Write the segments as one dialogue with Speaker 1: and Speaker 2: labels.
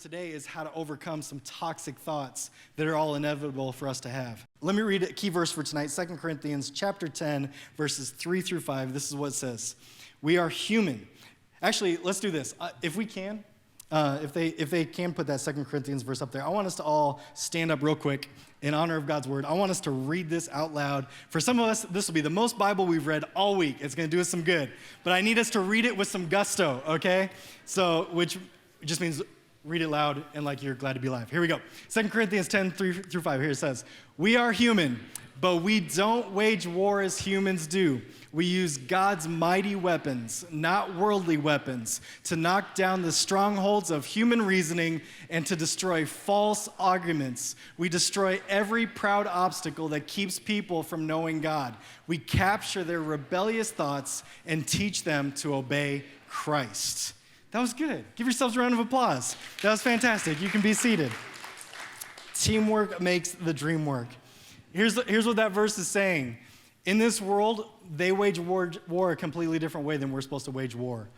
Speaker 1: Today is how to overcome some toxic thoughts that are all inevitable for us to have. Let me read a key verse for tonight, 2 Corinthians chapter 10, verses 3 through 5. This is what it says. We are human. Actually, let's do this. If we can, if they can put that 2 Corinthians verse up there, I want us to all stand up real quick in honor of God's word. I want us to read this out loud. For some of us, this will be the most Bible we've read all week. It's going to do us some good. But I need us to read it with some gusto, okay? So, which just means read it loud and like you're glad to be alive. Here we go. 2 Corinthians 10, 3 through 5. Here it says, we are human, but we don't wage war as humans do. We use God's mighty weapons, not worldly weapons, to knock down the strongholds of human reasoning and to destroy false arguments. We destroy every proud obstacle that keeps people from knowing God. We capture their rebellious thoughts and teach them to obey Christ. That was good. Give yourselves a round of applause. That was fantastic. You can be seated. Teamwork makes the dream work. Here's what that verse is saying. In this world, they wage war a completely different way than we're supposed to wage war.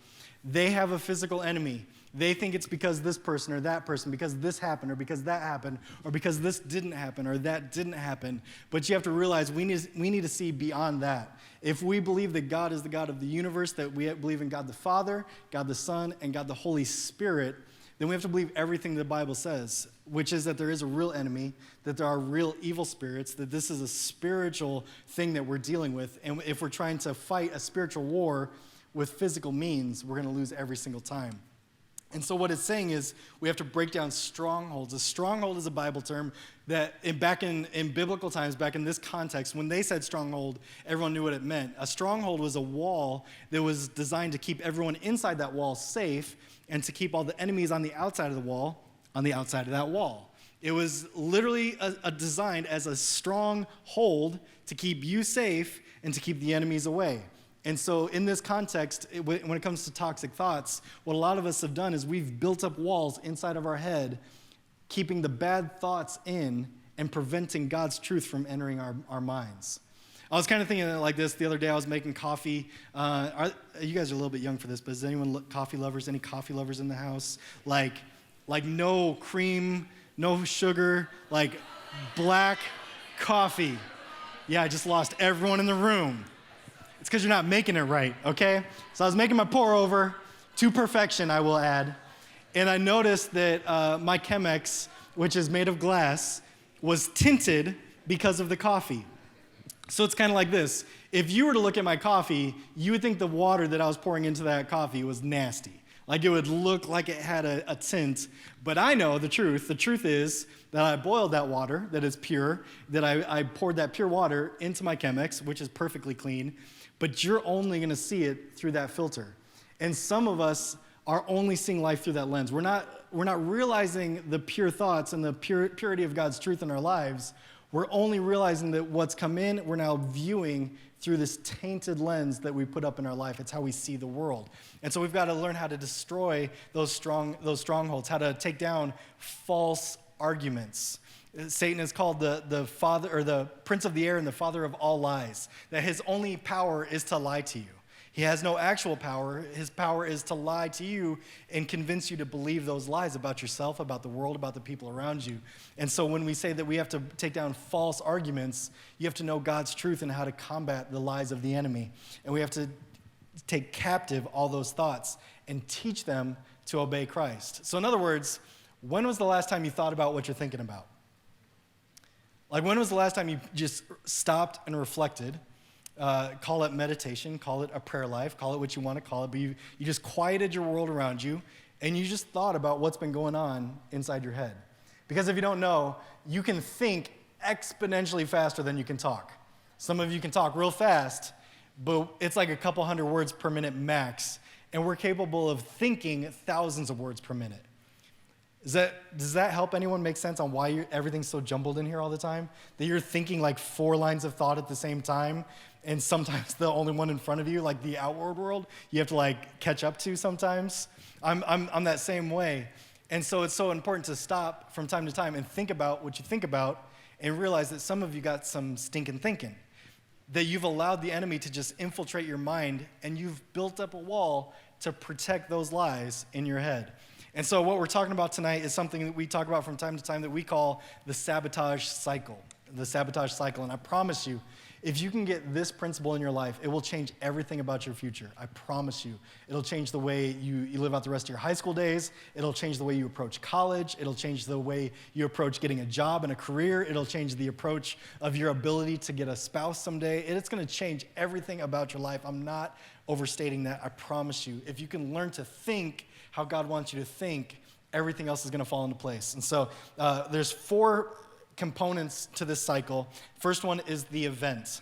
Speaker 1: They have a physical enemy. They think it's because this person or that person, because this happened or because that happened, or because this didn't happen or that didn't happen. But you have to realize we need to see beyond that. If we believe that God is the God of the universe, that we believe in God the Father, God the Son, and God the Holy Spirit, then we have to believe everything the Bible says, which is that there is a real enemy, that there are real evil spirits, that this is a spiritual thing that we're dealing with. And if we're trying to fight a spiritual war with physical means, we're going to lose every single time. And so what it's saying is we have to break down strongholds. A stronghold is a Bible term that back in biblical times, back in this context, when they said stronghold, everyone knew what it meant. A stronghold was a wall that was designed to keep everyone inside that wall safe and to keep all the enemies on the outside of the wall on the outside of that wall. It was literally designed as a stronghold to keep you safe and to keep the enemies away. And so in this context, when it comes to toxic thoughts, what a lot of us have done is we've built up walls inside of our head, keeping the bad thoughts in and preventing God's truth from entering our minds. I was kind of thinking like this the other day. I was making coffee. You guys are a little bit young for this, but is anyone coffee lovers? Any coffee lovers in the house? Like no cream, no sugar, like black coffee. Yeah, I just lost everyone in the room. It's because you're not making it right, okay? So I was making my pour over to perfection, I will add. And I noticed that my Chemex, which is made of glass, was tinted because of the coffee. So it's kind of like this. If you were to look at my coffee, you would think the water that I was pouring into that coffee was nasty. Like it would look like it had a tint. But I know the truth. The truth is that I boiled that water that is pure, that I poured that pure water into my Chemex, which is perfectly clean. But you're only going to see it through that filter. And some of us are only seeing life through that lens. We're not realizing the pure thoughts and the purity of God's truth in our lives. We're only realizing that what's come in, we're now viewing through this tainted lens that we put up in our life. It's how we see the world. And so we've got to learn how to destroy those strongholds, how to take down false arguments. Satan is called the father, or the prince of the air and the father of all lies, that his only power is to lie to you. He has no actual power. His power is to lie to you and convince you to believe those lies about yourself, about the world, about the people around you. And so when we say that we have to take down false arguments, you have to know God's truth and how to combat the lies of the enemy. And we have to take captive all those thoughts and teach them to obey Christ. So in other words, when was the last time you thought about what you're thinking about? Like, when was the last time you just stopped and reflected? Call it meditation, call it a prayer life, call it what you want to call it, but you just quieted your world around you, and you just thought about what's been going on inside your head. Because if you don't know, you can think exponentially faster than you can talk. Some of you can talk real fast, but it's like a couple hundred words per minute max, and we're capable of thinking thousands of words per minute. Does that help anyone make sense on why everything's so jumbled in here all the time? That you're thinking like 4 lines of thought at the same time, and sometimes the only one in front of you, like the outward world, you have to like catch up to sometimes. I'm that same way. And so it's so important to stop from time to time and think about what you think about and realize that some of you got some stinking thinking. That you've allowed the enemy to just infiltrate your mind, and you've built up a wall to protect those lies in your head. And so what we're talking about tonight is something that we talk about from time to time that we call the sabotage cycle. The sabotage cycle. And I promise you, if you can get this principle in your life, it will change everything about your future. I promise you. It'll change the way you live out the rest of your high school days. It'll change the way you approach college. It'll change the way you approach getting a job and a career. It'll change the approach of your ability to get a spouse someday. It's going to change everything about your life. I'm not overstating that. I promise you. If you can learn to think how God wants you to think, everything else is going to fall into place. And so there's 4 components to this cycle. First one is the event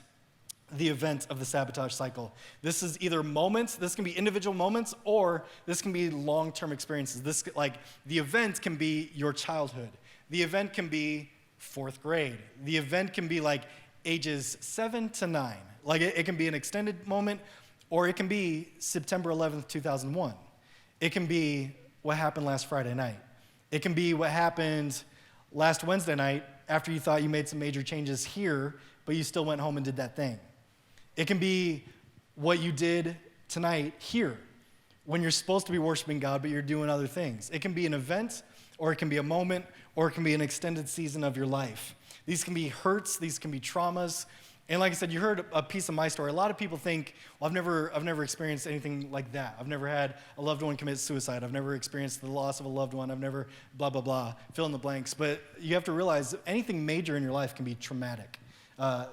Speaker 1: of the sabotage cycle. This is either moments, this can be individual moments, or this can be long-term experiences. The event can be your childhood. The event can be 4th grade. The event can be like ages 7 to 9. Like it can be an extended moment, or it can be September 11th, 2001. It can be what happened last Friday night. It can be what happened last Wednesday night after you thought you made some major changes here, but you still went home and did that thing. It can be what you did tonight here when you're supposed to be worshiping God, but you're doing other things. It can be an event, or it can be a moment, or it can be an extended season of your life. These can be hurts, these can be traumas. And like I said, you heard a piece of my story. A lot of people think, well, I've never experienced anything like that. I've never had a loved one commit suicide. I've never experienced the loss of a loved one. I've never blah, blah, blah, fill in the blanks. But you have to realize anything major in your life can be traumatic.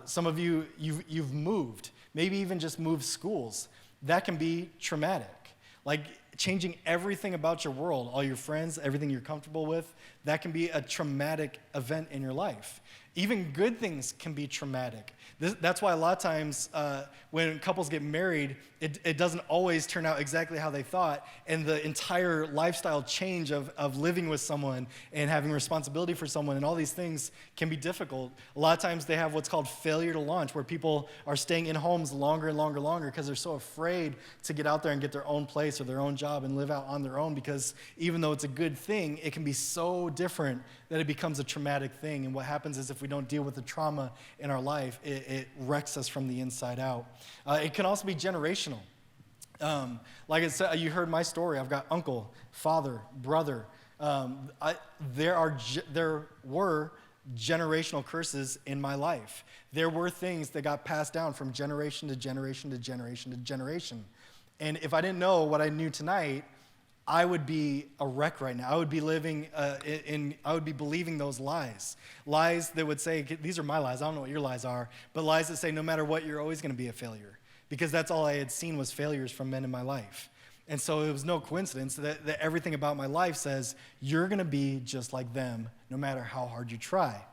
Speaker 1: Some of you've moved, maybe even just moved schools. That can be traumatic. Like changing everything about your world, all your friends, everything you're comfortable with, that can be a traumatic event in your life. Even good things can be traumatic. That's why a lot of times when couples get married, it doesn't always turn out exactly how they thought, and the entire lifestyle change of living with someone and having responsibility for someone and all these things can be difficult. A lot of times they have what's called failure to launch, where people are staying in homes longer and longer because they're so afraid to get out there and get their own place or their own job and live out on their own, because even though it's a good thing, it can be so different that it becomes a traumatic thing. And what happens is if we don't deal with the trauma in our life, it wrecks us from the inside out. It can also be generational. Like I said, you heard my story. I've got uncle, father, brother. There were generational curses in my life. There were things that got passed down from generation to generation to generation to generation. And if I didn't know what I knew tonight, I would be a wreck right now. I would be living I would be believing those lies. Lies that would say, these are my lies, I don't know what your lies are, but lies that say no matter what, you're always going to be a failure. Because that's all I had seen was failures from men in my life. And so it was no coincidence that everything about my life says, you're going to be just like them no matter how hard you try.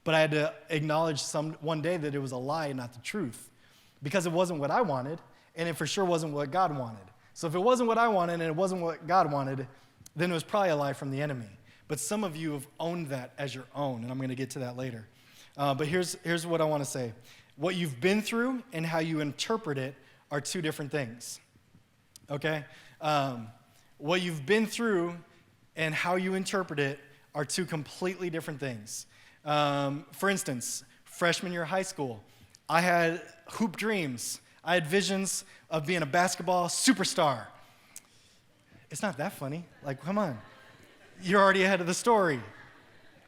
Speaker 1: But I had to acknowledge one day that it was a lie and not the truth. Because it wasn't what I wanted, and it for sure wasn't what God wanted. So if it wasn't what I wanted and it wasn't what God wanted, then it was probably a lie from the enemy. But some of you have owned that as your own, and I'm going to get to that later. But here's what I want to say. What you've been through and how you interpret it are 2 different things, okay? What you've been through and how you interpret it are 2 completely different things. For instance, freshman year of high school, I had hoop dreams. I had visions of being a basketball superstar. It's not that funny. Like, come on. You're already ahead of the story.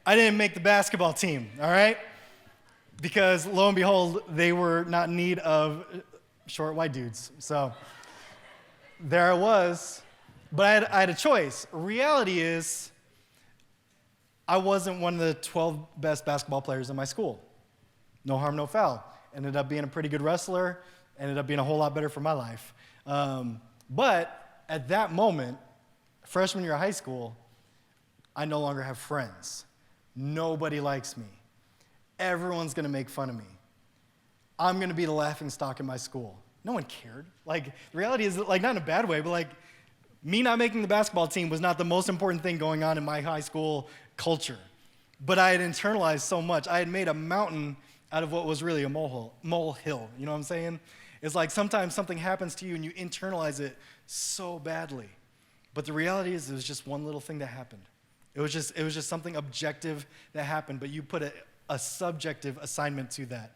Speaker 1: I didn't make the basketball team, all right? Because lo and behold, they were not in need of short white dudes. So there I was. But I had a choice. Reality is, I wasn't one of the 12 best basketball players in my school. No harm, no foul. Ended up being a pretty good wrestler. Ended up being a whole lot better for my life. But at that moment, freshman year of high school, I no longer have friends. Nobody likes me. Everyone's going to make fun of me. I'm going to be the laughing stock in my school. No one cared. Like, the reality is that, like, not in a bad way, but like, Me not making the basketball team was not the most important thing going on in my high school culture. But I had internalized so much. I had made a mountain out of what was really a molehill. You know what I'm saying? It's like sometimes something happens to you and you internalize it so badly. But the reality is it was just one little thing that happened. It was just something objective that happened, but you put a subjective assignment to that.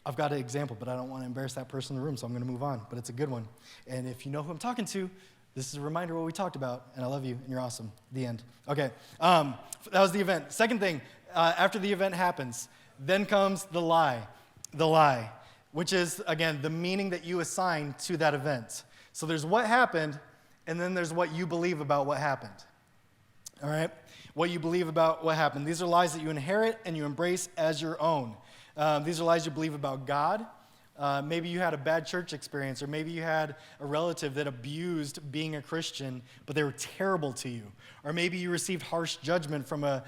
Speaker 1: I've got an example, but I don't want to embarrass that person in the room, so I'm going to move on. But it's a good one. And if you know who I'm talking to, this is a reminder of what we talked about, and I love you, and you're awesome. The end. Okay, that was the event. Second thing, after the event happens, then comes the lie, which is, again, the meaning that you assign to that event. So there's what happened, and then there's what you believe about what happened. All right? What you believe about what happened. These are lies that you inherit and you embrace as your own. These are lies you believe about God. Maybe you had a bad church experience, or maybe you had a relative that abused being a Christian, but they were terrible to you. Or maybe you received harsh judgment from a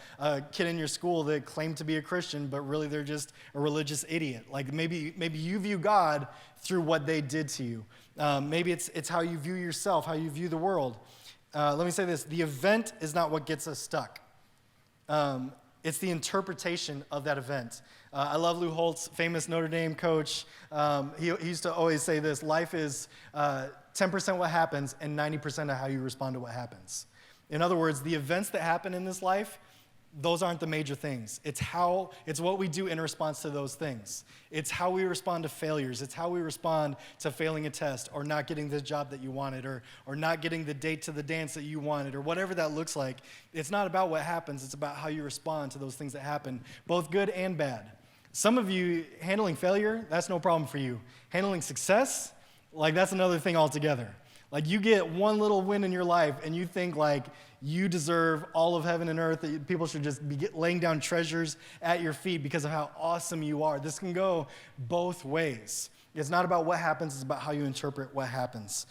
Speaker 1: kid in your school that claimed to be a Christian, but really they're just a religious idiot. Like maybe you view God through what they did to you. Maybe it's how you view yourself, how you view the world. Let me say this, the event is not what gets us stuck. It's the interpretation of that event. I love Lou Holtz, famous Notre Dame coach. He used to always say this, life is 10% what happens and 90% of how you respond to what happens. In other words, the events that happen in this life, those aren't the major things. It's what we do in response to those things. It's how we respond to failures. It's how we respond to failing a test or not getting the job that you wanted or not getting the date to the dance that you wanted or whatever that looks like. It's not about what happens. It's about how you respond to those things that happen, both good and bad. Some of you, handling failure, that's no problem for you. Handling success, like that's another thing altogether. Like you get one little win in your life and you think like you deserve all of heaven and earth, that people should just be laying down treasures at your feet because of how awesome you are. This can go both ways. It's not about what happens, it's about how you interpret what happens.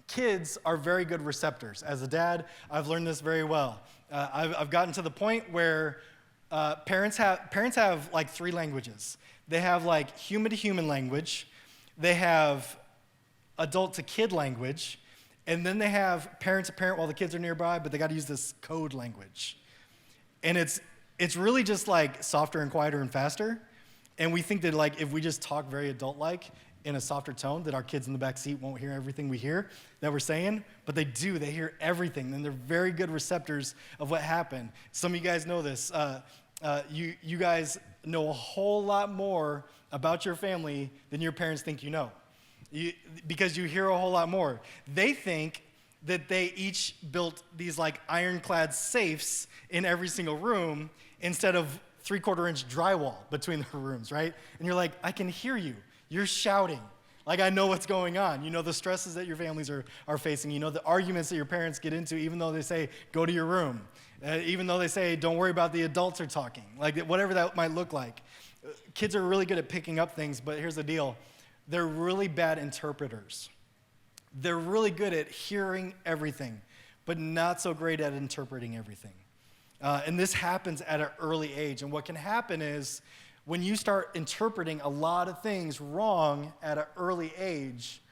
Speaker 1: Kids are very good receptors. As a dad, I've learned this very well. I've gotten to the point where parents have like three languages. They have like human to human language, they have adult to kid language, and then they have parent to parent while the kids are nearby, but they got to use this code language. And it's really just like softer and quieter and faster. And we think that like if we just talk very adult-like in a softer tone, that our kids in the back seat won't hear everything we hear that we're saying, but they do. They hear everything, and they're very good receptors of what happened. Some of you guys know this. You guys know a whole lot more about your family than your parents think you know. Because you hear a whole lot more. They think that they each built these like ironclad safes in every single room instead of 3/4-inch drywall between the rooms, right? And you're like, I can hear you. You're shouting. Like I know what's going on. You know the stresses that your families are facing. You know the arguments that your parents get into, even though they say, go to your room. Even though they say, don't worry about the adults are talking. Like whatever that might look like. Kids are really good at picking up things, but here's the deal. They're really bad interpreters. They're really good at hearing everything, but not so great at interpreting everything. And this happens at an early age. And what can happen is when you start interpreting a lot of things wrong at an early age,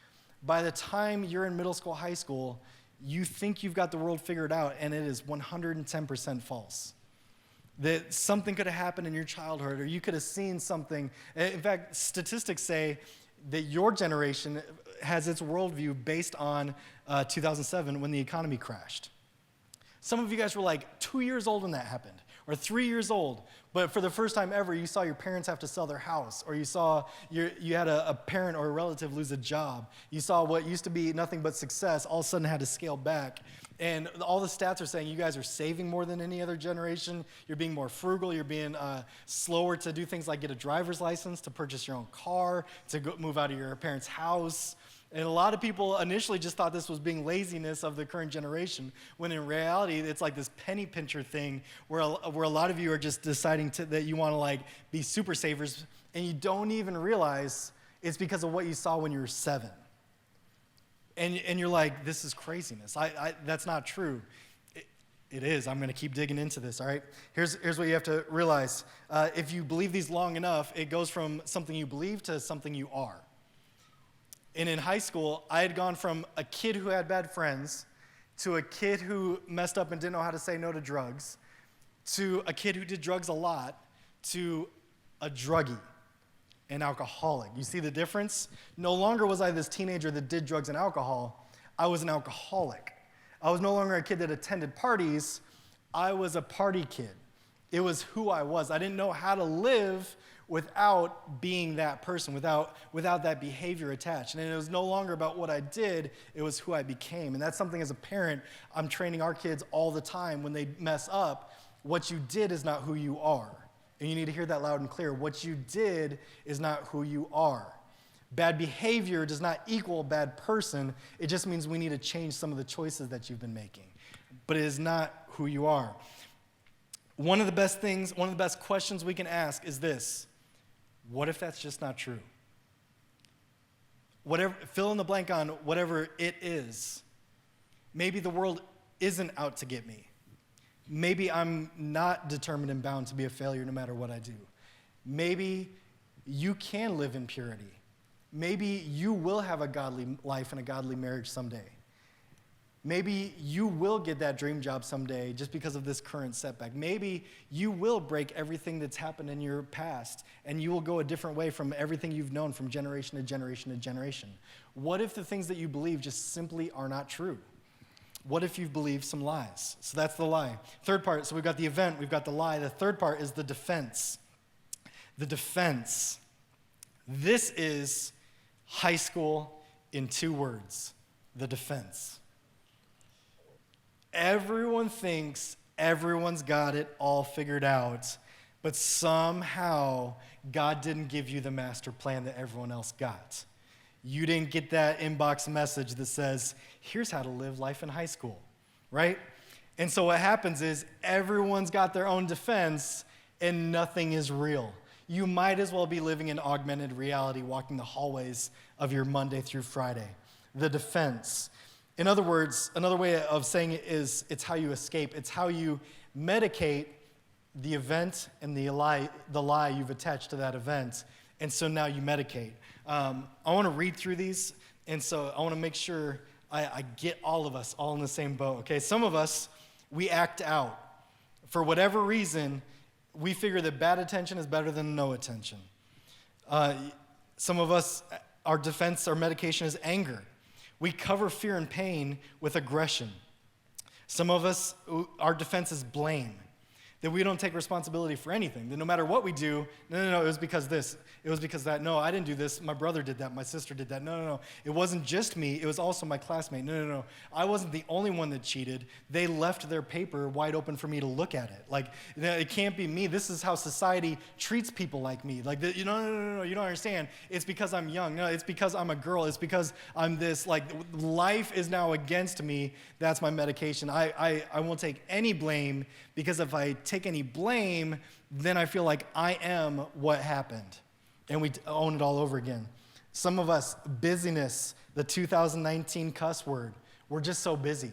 Speaker 1: by the time you're in middle school, high school, you think you've got the world figured out, and it is 110% false. That something could have happened in your childhood, or you could have seen something. In fact, statistics say that your generation has its worldview based on 2007 when the economy crashed. Some of you guys were like 2 years old when that happened, or 3 years old, but for the first time ever, you saw your parents have to sell their house, or you saw you had a parent or a relative lose a job. You saw what used to be nothing but success all of a sudden had to scale back. And all the stats are saying you guys are saving more than any other generation. You're being more frugal. You're being slower to do things like get a driver's license, to purchase your own car, to move out of your parents' house. And a lot of people initially just thought this was being laziness of the current generation, when in reality, it's like this penny pincher thing where a lot of you are just deciding that you want to like be super savers, and you don't even realize it's because of what you saw when you were 7. And you're like, this is craziness. That's not true. It is. I'm going to keep digging into this, all right? Here's what you have to realize. If you believe these long enough, it goes from something you believe to something you are. And in high school, I had gone from a kid who had bad friends to a kid who messed up and didn't know how to say no to drugs, to a kid who did drugs a lot, to a druggie, an alcoholic. You see the difference? No longer was I this teenager that did drugs and alcohol. I was an alcoholic. I was no longer a kid that attended parties. I was a party kid. It was who I was. I didn't know how to live without being that person, without that behavior attached. And it was no longer about what I did, it was who I became. And that's something as a parent, I'm training our kids all the time when they mess up. What you did is not who you are. And you need to hear that loud and clear. What you did is not who you are. Bad behavior does not equal a bad person. It just means we need to change some of the choices that you've been making. But it is not who you are. One of the best questions we can ask is this: what if that's just not true? Whatever, fill in the blank on whatever it is. Maybe the world isn't out to get me. Maybe I'm not determined and bound to be a failure no matter what I do. Maybe you can live in purity. Maybe you will have a godly life and a godly marriage someday. Maybe you will get that dream job someday just because of this current setback. Maybe you will break everything that's happened in your past and you will go a different way from everything you've known from generation to generation to generation. What if the things that you believe just simply are not true? What if you've believed some lies? So that's the lie. Third part, so we've got the event, we've got the lie. The third part is the defense. The defense. This is high school in 2 words: the defense. Everyone thinks everyone's got it all figured out, but somehow God didn't give you the master plan that everyone else got. You didn't get that inbox message that says, here's how to live life in high school, right? And so what happens is everyone's got their own defense and nothing is real. You might as well be living in augmented reality, walking the hallways of your Monday through Friday. The defense. In other words, another way of saying it is it's how you escape. It's how you medicate the event and the lie you've attached to that event. And so now you medicate. I want to read through these, and so I want to make sure I get all of us all in the same boat, okay? Some of us, we act out. For whatever reason, we figure that bad attention is better than no attention. Some of us, our defense, our medication is anger. We cover fear and pain with aggression. Some of us, our defense is blame. That we don't take responsibility for anything. That no matter what we do, no, it was because this. It was because that. No, I didn't do this. My brother did that. My sister did that. No. It wasn't just me. It was also my classmate. No. I wasn't the only one that cheated. They left their paper wide open for me to look at it. Like, it can't be me. This is how society treats people like me. Like, no, you don't understand. It's because I'm young. No, it's because I'm a girl. It's because I'm this. Like, life is now against me. That's my medication. I won't take any blame, because if I take any blame, then I feel like I am what happened. And we own it all over again. Some of us, busyness, the 2019 cuss word. We're just so busy.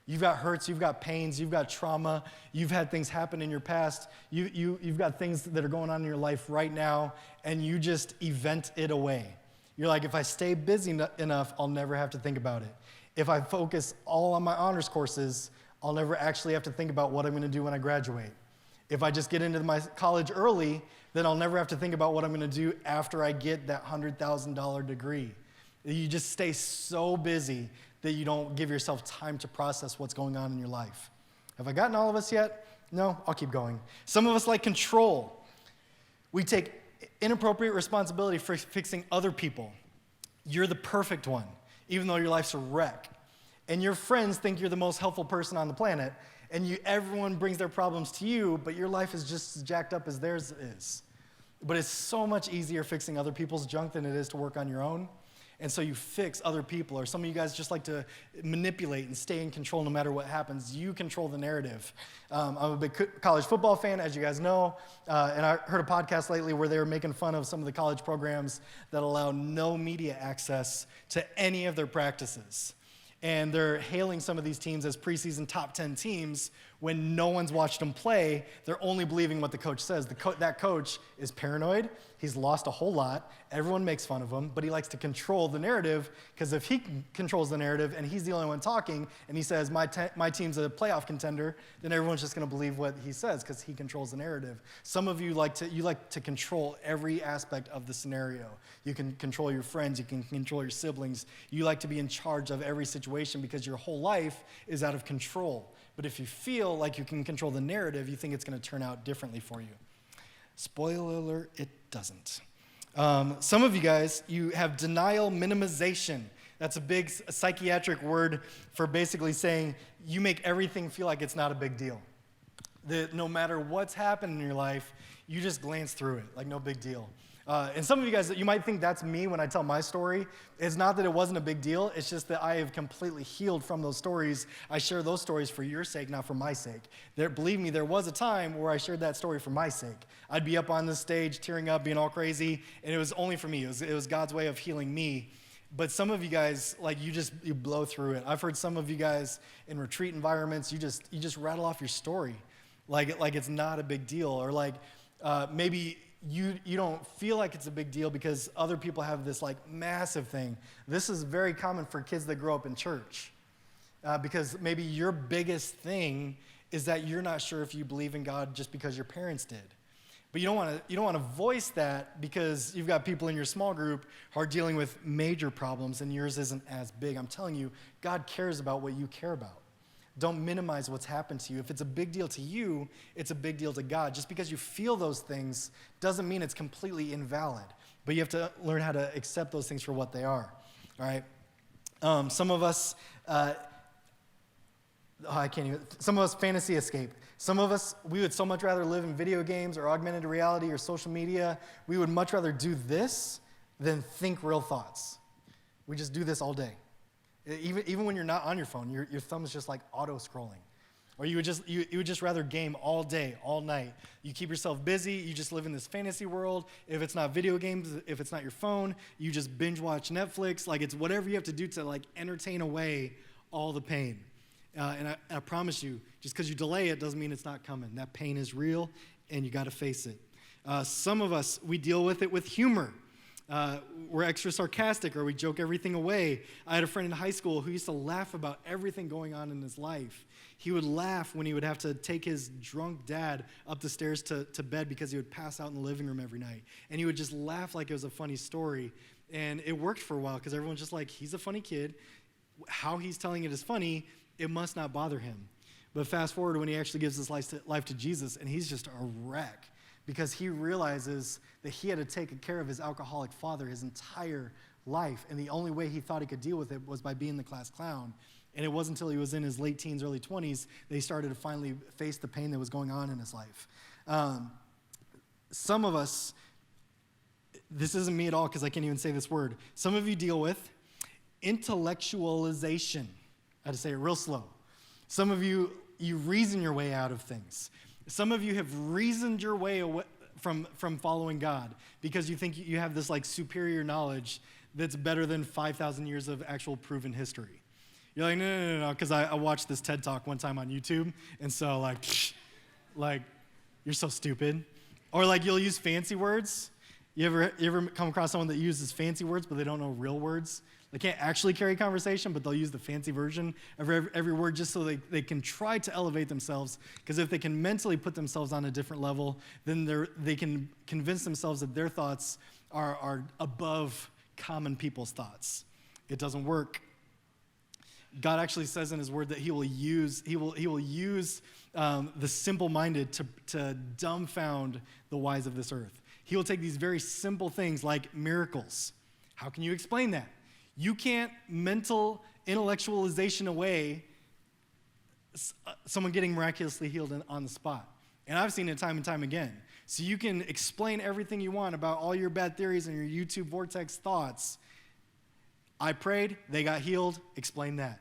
Speaker 1: You've got hurts, you've got pains, you've got trauma, you've had things happen in your past, you've got things that are going on in your life right now, and you just event it away. You're like, if I stay busy enough, I'll never have to think about it. If I focus all on my honors courses, I'll never actually have to think about what I'm going to do when I graduate. If I just get into my college early, then I'll never have to think about what I'm going to do after I get that $100,000 degree. You just stay so busy that you don't give yourself time to process what's going on in your life. Have I gotten all of us yet? No? I'll keep going. Some of us like control. We take inappropriate responsibility for fixing other people. You're the perfect one, even though your life's a wreck. And your friends think you're the most helpful person on the planet, and everyone brings their problems to you, but your life is just as jacked up as theirs is. But it's so much easier fixing other people's junk than it is to work on your own. And so you fix other people, or some of you guys just like to manipulate and stay in control no matter what happens. You control the narrative. I'm a big college football fan, as you guys know, and I heard a podcast lately where they were making fun of some of the college programs that allow no media access to any of their practices. And they're hailing some of these teams as preseason top 10 teams When no one's watched them play, they're only believing what the coach says. That coach is paranoid. He's lost a whole lot. Everyone makes fun of him, but he likes to control the narrative, because if he controls the narrative and he's the only one talking and he says, my team's a playoff contender, then everyone's just going to believe what he says because he controls the narrative. Some of you like to control every aspect of the scenario. You can control your friends. You can control your siblings. You like to be in charge of every situation because your whole life is out of control. But if you feel like you can control the narrative, you think it's going to turn out differently for you. Spoiler alert, it doesn't. Some of you guys, you have denial minimization. That's a big psychiatric word for basically saying you make everything feel like it's not a big deal. That no matter what's happened in your life, you just glance through it like no big deal. And some of you guys, you might think that's me when I tell my story. It's not that it wasn't a big deal. It's just that I have completely healed from those stories. I share those stories for your sake, not for my sake. Believe me, there was a time where I shared that story for my sake. I'd be up on the stage, tearing up, being all crazy, and it was only for me. It was God's way of healing me. But some of you guys, like you blow through it. I've heard some of you guys in retreat environments, you just rattle off your story like it's not a big deal, or like maybe you don't feel like it's a big deal because other people have this like massive thing. This is very common for kids that grow up in church, because maybe your biggest thing is that you're not sure if you believe in God just because your parents did. But you don't want to voice that because you've got people in your small group who are dealing with major problems and yours isn't as big. I'm telling you, God cares about what you care about. Don't minimize what's happened to you. If it's a big deal to you, it's a big deal to God. Just because you feel those things doesn't mean it's completely invalid. But you have to learn how to accept those things for what they are. All right? Some of us fantasy escape. Some of us, we would so much rather live in video games or augmented reality or social media. We would much rather do this than think real thoughts. We just do this all day. Even when you're not on your phone, your thumb is just like auto-scrolling. Or you would just rather game all day, all night. You keep yourself busy. You just live in this fantasy world. If it's not video games, if it's not your phone, you just binge watch Netflix. Like, it's whatever you have to do to like entertain away all the pain. And I promise you, just because you delay it doesn't mean it's not coming. That pain is real, and you got to face it. Some of us, we deal with it with humor. We're extra sarcastic, or we joke everything away. I had a friend in high school who used to laugh about everything going on in his life. He would laugh when he would have to take his drunk dad up the stairs to bed because he would pass out in the living room every night. And he would just laugh like it was a funny story. And it worked for a while because everyone's just like, he's a funny kid. How he's telling it is funny, it must not bother him. But fast forward when he actually gives his life to Jesus, and he's just a wreck because he realizes that he had to take care of his alcoholic father his entire life, and the only way he thought he could deal with it was by being the class clown. And it wasn't until he was in his late teens, early 20s, that he started to finally face the pain that was going on in his life. Some of us, this isn't me at all because I can't even say this word. Some of you deal with intellectualization. I had to say it real slow. Some of you reason your way out of things. Some of you have reasoned your way away from following God because you think you have this like superior knowledge that's better than 5,000 years of actual proven history. You're like, no, because I watched this TED Talk one time on YouTube, and so like, you're so stupid. Or like you'll use fancy words. You ever come across someone that uses fancy words, but they don't know real words? They can't actually carry conversation, but they'll use the fancy version of every word just so they can try to elevate themselves. Because if they can mentally put themselves on a different level, then they can convince themselves that their thoughts are above common people's thoughts. It doesn't work. God actually says in his word that he will use the simple-minded to dumbfound the wise of this earth. He will take these very simple things like miracles. How can you explain that? You can't mental intellectualization away someone getting miraculously healed on the spot. And I've seen it time and time again. So you can explain everything you want about all your bad theories and your YouTube vortex thoughts. I prayed, they got healed, explain that.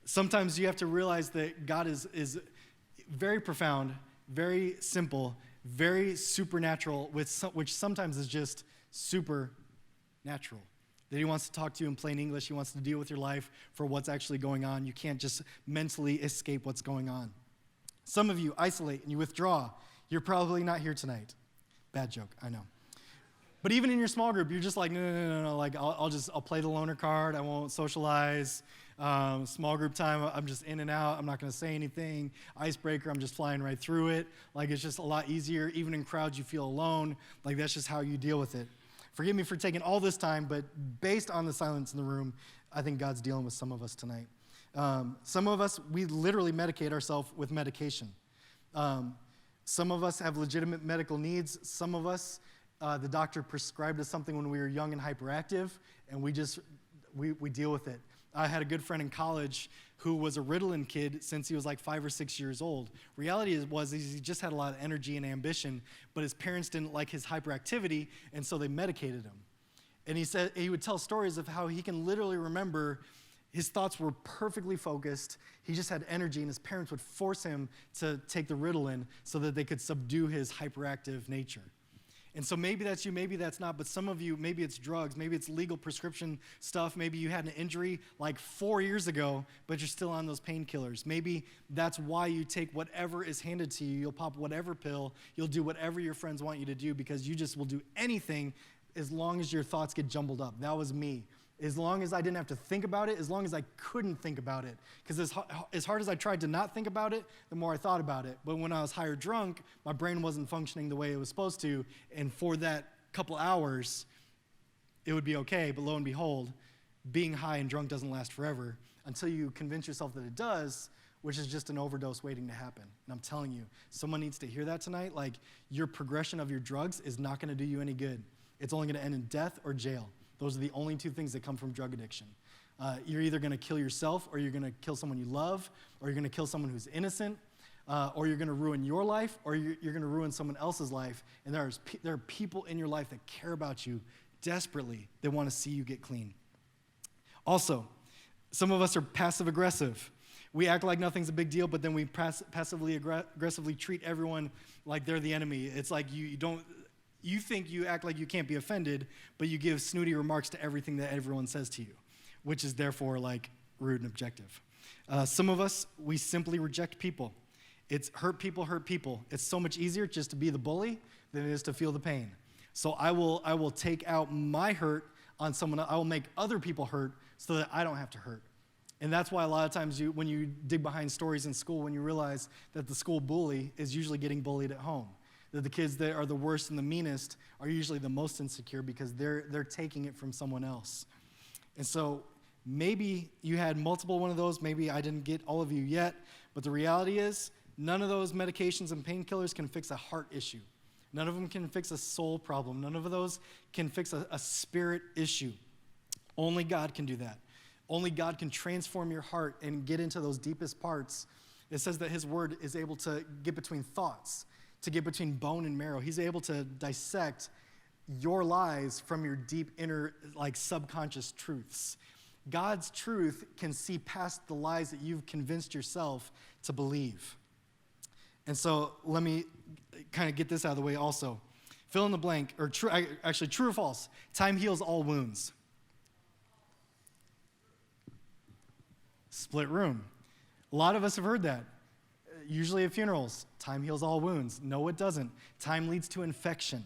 Speaker 1: Sometimes you have to realize that God is very profound, very simple, very supernatural, which sometimes is just supernatural. That he wants to talk to you in plain English. He wants to deal with your life for what's actually going on. You can't just mentally escape what's going on. Some of you isolate and you withdraw. You're probably not here tonight. Bad joke, I know. But even in your small group, you're just like, no. Like, I'll play the loner card. I won't socialize. Small group time, I'm just in and out. I'm not going to say anything. Icebreaker, I'm just flying right through it. Like, it's just a lot easier. Even in crowds, you feel alone. Like, that's just how you deal with it. Forgive me for taking all this time, but based on the silence in the room, I think God's dealing with some of us tonight. Some of us, we literally medicate ourselves with medication. Some of us have legitimate medical needs. Some of us, the doctor prescribed us something when we were young and hyperactive, and we deal with it. I had a good friend in college who was a Ritalin kid since he was like 5 or 6 years old. Reality was he just had a lot of energy and ambition, but his parents didn't like his hyperactivity, and so they medicated him. And he said he would tell stories of how he can literally remember his thoughts were perfectly focused. He just had energy, and his parents would force him to take the Ritalin so that they could subdue his hyperactive nature. And so maybe that's you, maybe that's not, but some of you, maybe it's drugs, maybe it's legal prescription stuff, maybe you had an injury like 4 years ago, but you're still on those painkillers. Maybe that's why you take whatever is handed to you. You'll pop whatever pill, you'll do whatever your friends want you to do because you just will do anything as long as your thoughts get jumbled up. That was me. As long as I didn't have to think about it, as long as I couldn't think about it. Because as hard as I tried to not think about it, the more I thought about it. But when I was high or drunk, my brain wasn't functioning the way it was supposed to. And for that couple hours, it would be okay. But lo and behold, being high and drunk doesn't last forever until you convince yourself that it does, which is just an overdose waiting to happen. And I'm telling you, someone needs to hear that tonight. Like, your progression of your drugs is not going to do you any good. It's only going to end in death or jail. Those are the only two things that come from drug addiction. You're either going to kill yourself, or you're going to kill someone you love, or you're going to kill someone who's innocent, or you're going to ruin your life, or you're going to ruin someone else's life. And there are people in your life that care about you desperately. They want to see you get clean. Also, some of us are passive-aggressive. We act like nothing's a big deal, but then we passively aggressively treat everyone like they're the enemy. It's like you think you act like you can't be offended, but you give snooty remarks to everything that everyone says to you, which is therefore like rude and objective. Some of us, we simply reject people. It's hurt people. It's so much easier just to be the bully than it is to feel the pain. So I will take out my hurt on someone else. I will make other people hurt so that I don't have to hurt. And that's why a lot of times when you dig behind stories in school, when you realize that the school bully is usually getting bullied at home. That the kids that are the worst and the meanest are usually the most insecure because they're taking it from someone else. And so maybe you had multiple one of those. Maybe I didn't get all of you yet. But the reality is none of those medications and painkillers can fix a heart issue. None of them can fix a soul problem. None of those can fix a spirit issue. Only God can do that. Only God can transform your heart and get into those deepest parts. It says that his word is able to get between thoughts, to get between bone and marrow. He's able to dissect your lies from your deep inner, like, subconscious truths. God's truth can see past the lies that you've convinced yourself to believe. And so let me kind of get this out of the way also. Fill in the blank, or true or false, time heals all wounds. Split room. A lot of us have heard that. Usually at funerals, time heals all wounds. No, it doesn't. Time leads to infection.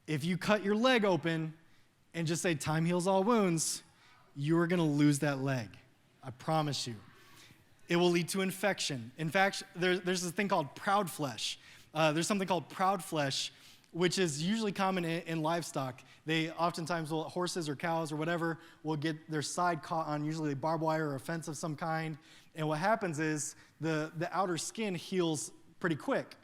Speaker 1: If you cut your leg open and just say time heals all wounds, you are going to lose that leg. I promise you. It will lead to infection. In fact, there's this thing called proud flesh. There's something called proud flesh, which is usually common in livestock. They oftentimes horses or cows or whatever will get their side caught on usually barbed wire or a fence of some kind. And what happens is the outer skin heals pretty quick,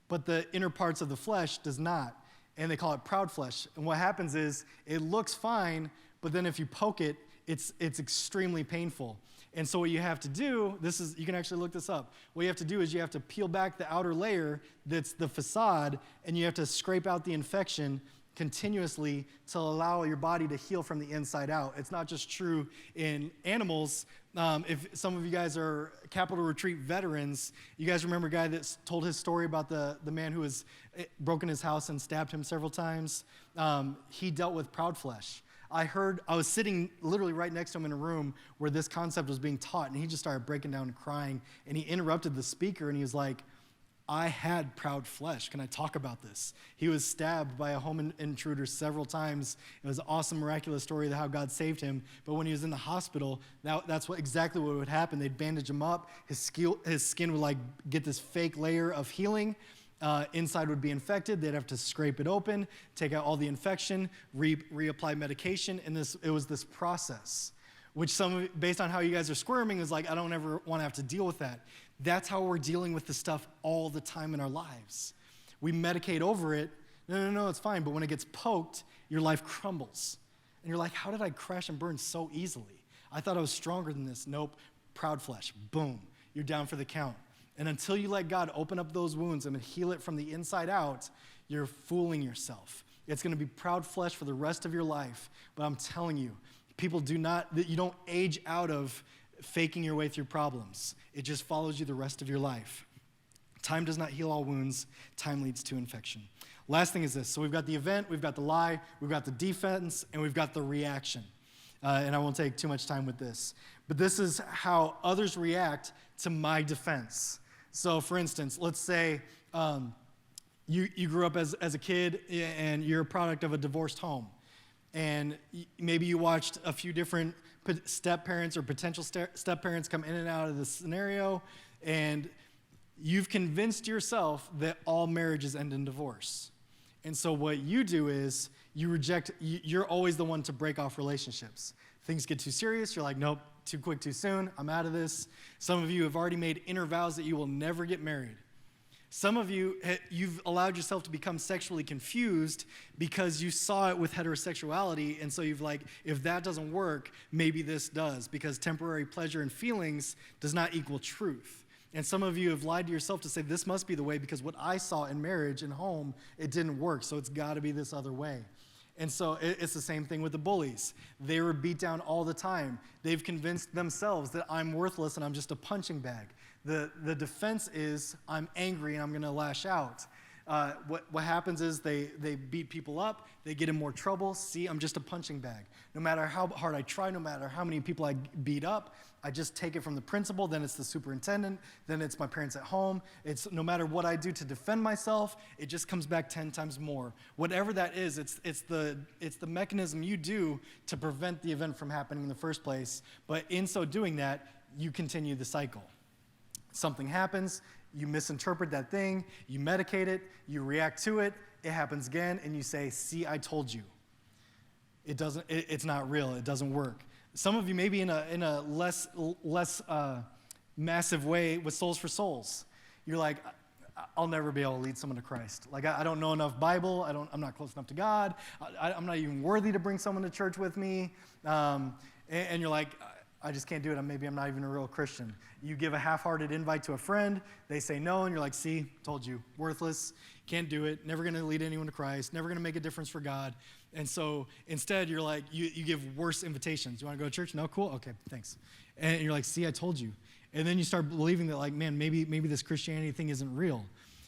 Speaker 1: but the inner parts of the flesh does not. And they call it proud flesh. And what happens is it looks fine, but then if you poke it, it's extremely painful. And so what you have to do, you can actually look this up. What you have to do is you have to peel back the outer layer that's the facade, and you have to scrape out the infection continuously to allow your body to heal from the inside out. It's not just true in animals. If some of you guys are Capitol Retreat veterans, you guys remember a guy that told his story about the man who was broken his house and stabbed him several times? He dealt with proud flesh. I was sitting literally right next to him in a room where this concept was being taught, and he just started breaking down and crying, and he interrupted the speaker, and he was like, I had proud flesh. Can I talk about this? He was stabbed by a home intruder several times. It was an awesome, miraculous story of how God saved him. But when he was in the hospital, that's exactly what would happen. They'd bandage him up. His skin would get this fake layer of healing. Inside would be infected. They'd have to scrape it open, take out all the infection, reapply medication, and it was this process, which based on how you guys are squirming, is like, I don't ever want to have to deal with that. That's how we're dealing with the stuff all the time in our lives. We medicate over it. No, it's fine. But when it gets poked, your life crumbles. And you're like, how did I crash and burn so easily? I thought I was stronger than this. Nope, proud flesh. Boom, you're down for the count. And until you let God open up those wounds and heal it from the inside out, you're fooling yourself. It's going to be proud flesh for the rest of your life. But I'm telling you, you don't age out of faking your way through problems. It just follows you the rest of your life. Time does not heal all wounds. Time leads to infection. Last thing is this. So we've got the event, we've got the lie, we've got the defense, and we've got the reaction. And I won't take too much time with this. But this is how others react to my defense. So for instance, let's say you grew up as a kid and you're a product of a divorced home. And maybe you watched a few different step-parents or potential step-parents come in and out of the scenario, and you've convinced yourself that all marriages end in divorce. And so what you do is you're always the one to break off relationships. Things get too serious, you're like, nope, too quick, too soon, I'm out of this. Some of you have already made inner vows that you will never get married. Some of you've allowed yourself to become sexually confused because you saw it with heterosexuality, and so you've like, if that doesn't work, maybe this does, because temporary pleasure and feelings does not equal truth. And some of you have lied to yourself to say, this must be the way because what I saw in marriage and home, it didn't work, so it's got to be this other way. And so it's the same thing with the bullies. They were beat down all the time. They've convinced themselves that I'm worthless and I'm just a punching bag. The defense is I'm angry and I'm going to lash out. What happens is they beat people up, they get in more trouble. See, I'm just a punching bag. No matter how hard I try, no matter how many people I beat up, I just take it from the principal, then it's the superintendent, then it's my parents at home. It's no matter what I do to defend myself, it just comes back 10 times more. Whatever that is, it's the mechanism you do to prevent the event from happening in the first place. But in so doing that, you continue the cycle. Something happens, you misinterpret that thing, you medicate it, you react to it, it happens again, and you say, see, I told you. It's not real, it doesn't work. Some of you maybe in a less massive way with Souls for Souls. You're like, I'll never be able to lead someone to Christ. Like, I don't know enough Bible, I'm not close enough to God, I'm not even worthy to bring someone to church with me, and you're like, I just can't do it. Maybe I'm not even a real Christian. You give a half-hearted invite to a friend. They say no, and you're like, see, told you, worthless, can't do it, never going to lead anyone to Christ, never going to make a difference for God. And so instead, you're like, you give worse invitations. You want to go to church? No? Cool? Okay, thanks. And you're like, see, I told you. And then you start believing that, like, man, maybe this Christianity thing isn't real.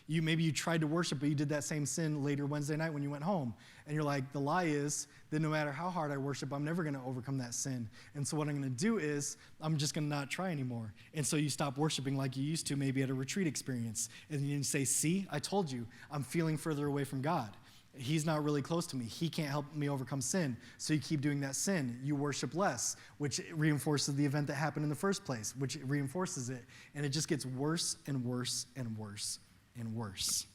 Speaker 1: Maybe you tried to worship, but you did that same sin later Wednesday night when you went home. And you're like, the lie is that no matter how hard I worship, I'm never going to overcome that sin. And so what I'm going to do is I'm just going to not try anymore. And so you stop worshiping like you used to, maybe at a retreat experience. And you say, see, I told you, I'm feeling further away from God. He's not really close to me. He can't help me overcome sin. So you keep doing that sin. You worship less, which reinforces the event that happened in the first place, which reinforces it. And it just gets worse and worse and worse and worse.